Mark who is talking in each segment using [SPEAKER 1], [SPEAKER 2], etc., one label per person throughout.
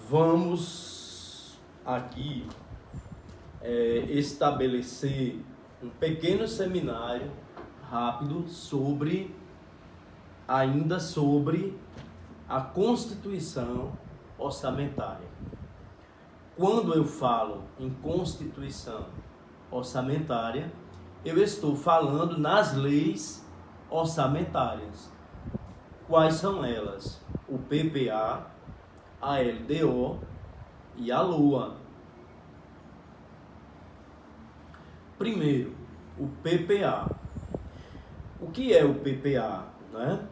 [SPEAKER 1] Vamos aqui estabelecer um pequeno seminário rápido ainda sobre a Constituição orçamentária. Quando eu falo em Constituição orçamentária, eu estou falando nas leis orçamentárias. Quais são elas? O PPA, a LDO e a LOA. Primeiro, o PPA. O que é o PPA, né?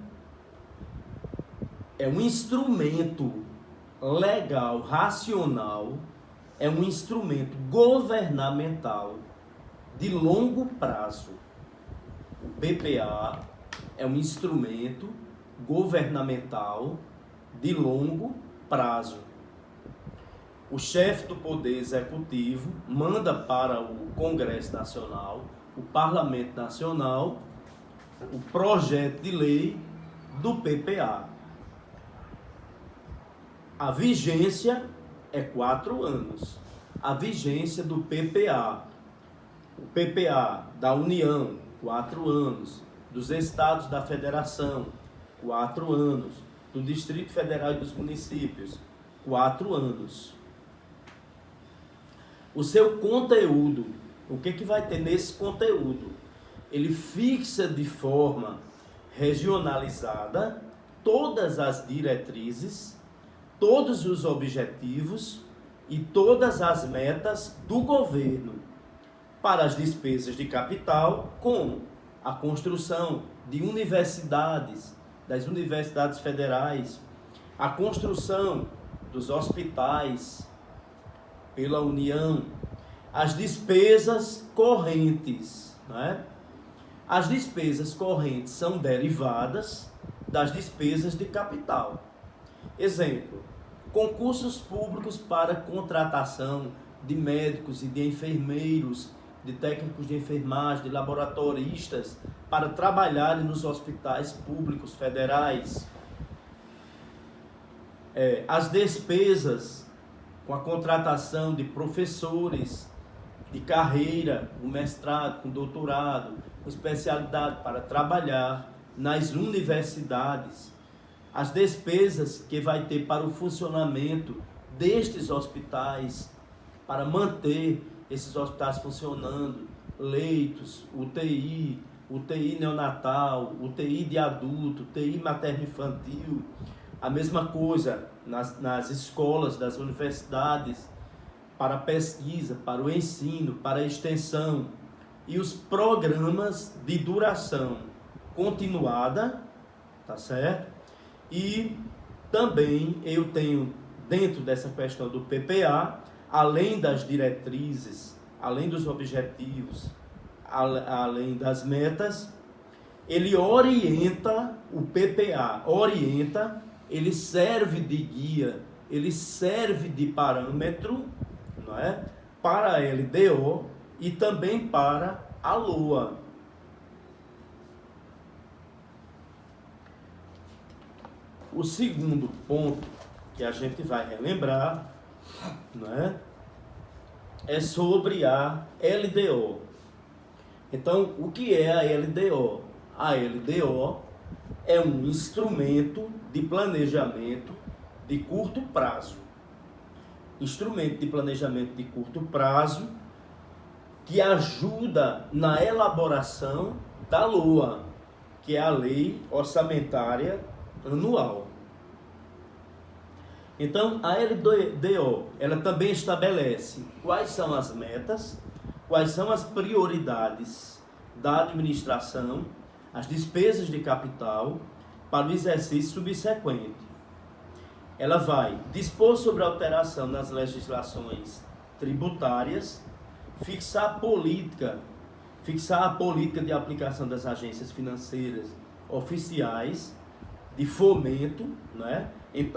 [SPEAKER 1] É um instrumento legal, racional, é um instrumento governamental de longo prazo. O PPA é um instrumento governamental de longo prazo. O chefe do Poder Executivo manda para o Congresso Nacional, o Parlamento Nacional, o projeto de lei do PPA. A vigência é 4 anos. A vigência do PPA. O PPA da União, 4 anos. Dos estados da Federação, 4 anos. Do Distrito Federal e dos municípios, 4 anos. O seu conteúdo, o que vai ter nesse conteúdo? Ele fixa de forma regionalizada todas as diretrizes, todos os objetivos e todas as metas do governo para as despesas de capital, como a construção de universidades, das universidades federais, a construção dos hospitais pela União, as despesas correntes, né? As despesas correntes são derivadas das despesas de capital. Exemplo, concursos públicos para contratação de médicos e de enfermeiros, de técnicos de enfermagem, de laboratoristas, para trabalharem nos hospitais públicos federais. As despesas com a contratação de professores de carreira, com mestrado, com doutorado, com especialidade para trabalhar nas universidades. As despesas que vai ter para o funcionamento destes hospitais, para manter esses hospitais funcionando, leitos, UTI, UTI neonatal, UTI de adulto, UTI materno-infantil, a mesma coisa nas escolas das universidades, para a pesquisa, para o ensino, para a extensão, e os programas de duração continuada, tá certo? E também eu tenho, dentro dessa questão do PPA, além das diretrizes, além dos objetivos, além das metas, ele orienta, o PPA orienta, ele serve de guia, ele serve de parâmetro, não é? Para a LDO e também para a LOA. O segundo ponto que a gente vai relembrar, não é sobre a LDO. Então, o que é a LDO? A LDO é um instrumento de planejamento de curto prazo. Instrumento de planejamento de curto prazo que ajuda na elaboração da LOA, que é a Lei Orçamentária Anual. Então, a LDO, ela também estabelece quais são as metas, quais são as prioridades da administração, as despesas de capital para o exercício subsequente. Ela vai dispor sobre a alteração nas legislações tributárias, fixar a política de aplicação das agências financeiras oficiais, de fomento, né?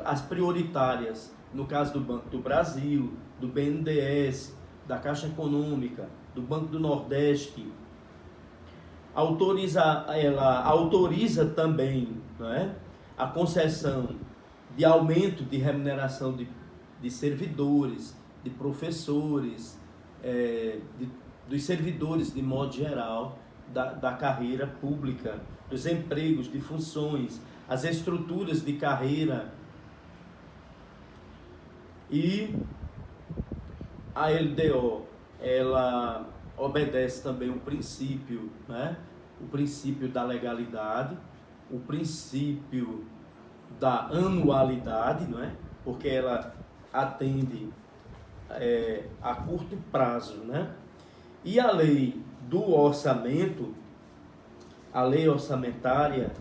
[SPEAKER 1] As prioritárias, no caso do Banco do Brasil, do BNDES, da Caixa Econômica, do Banco do Nordeste. Ela autoriza também, né, a concessão de aumento de remuneração de servidores, de professores, dos servidores de modo geral da carreira pública, dos empregos, de funções, as estruturas de carreira. E a LDO, ela obedece também o princípio, né? O princípio da legalidade, o princípio da anualidade, não é? Porque ela atende a curto prazo, né? E a lei do orçamento, a lei orçamentária,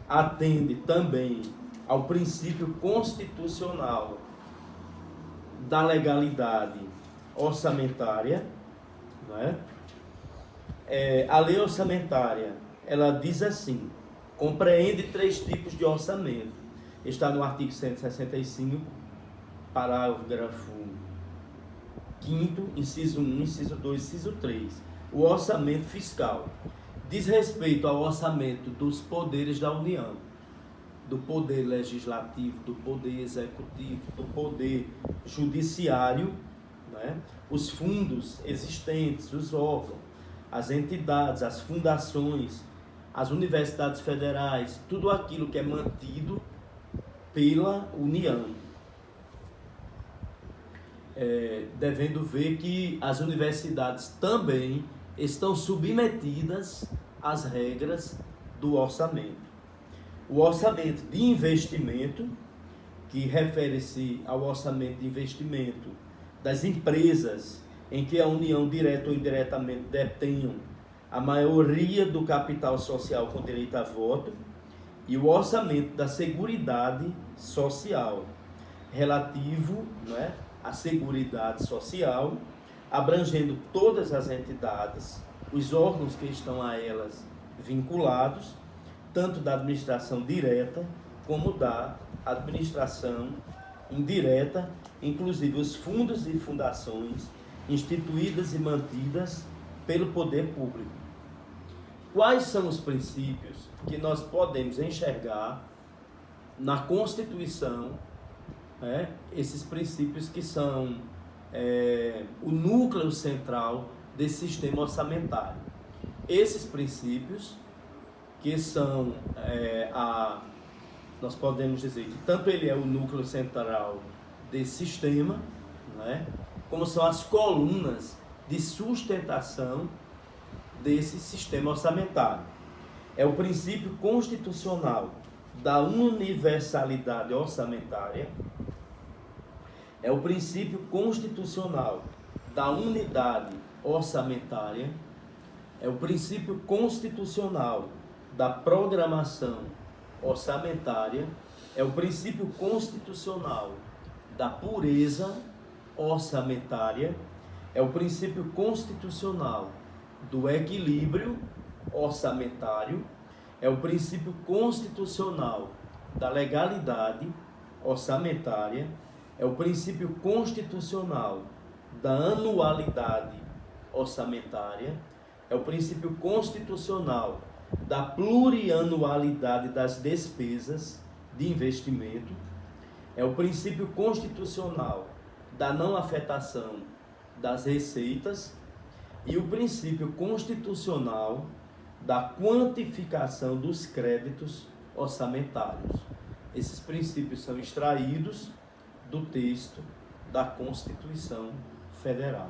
[SPEAKER 1] atende também ao princípio constitucional da legalidade orçamentária, não é? A lei orçamentária, ela diz assim: compreende 3 tipos de orçamento. Está no artigo 165, parágrafo 5º, inciso 1, inciso 2, inciso 3. O orçamento fiscal diz respeito ao orçamento dos poderes da União, do poder legislativo, do poder executivo, do poder judiciário, né? Os fundos existentes, os órgãos, as entidades, as fundações, as universidades federais, tudo aquilo que é mantido pela União. Devendo ver que as universidades também estão submetidas às regras do orçamento. O orçamento de investimento, que refere-se ao orçamento de investimento das empresas em que a União, direta ou indiretamente, detenham a maioria do capital social com direito a voto, e o orçamento da Seguridade Social, relativo, não é, à Seguridade Social, abrangendo todas as entidades, os órgãos que estão a elas vinculados, tanto da administração direta como da administração indireta, inclusive os fundos e fundações instituídas e mantidas pelo poder público. Quais são os princípios que nós podemos enxergar na Constituição, esses princípios que são o núcleo central desse sistema orçamentário? Esses princípios que são, nós podemos dizer que tanto ele é o núcleo central desse sistema, como são as colunas de sustentação desse sistema orçamentário. É o princípio constitucional da universalidade orçamentária, é o princípio constitucional da unidade orçamentária, é o princípio constitucional da programação orçamentária, é o princípio constitucional da pureza orçamentária, é o princípio constitucional do equilíbrio orçamentário, é o princípio constitucional da legalidade orçamentária, é o princípio constitucional da anualidade orçamentária, é o princípio constitucional da plurianualidade das despesas de investimento, é o princípio constitucional da não afetação das receitas e o princípio constitucional da quantificação dos créditos orçamentários. Esses princípios são extraídos do texto da Constituição Federal.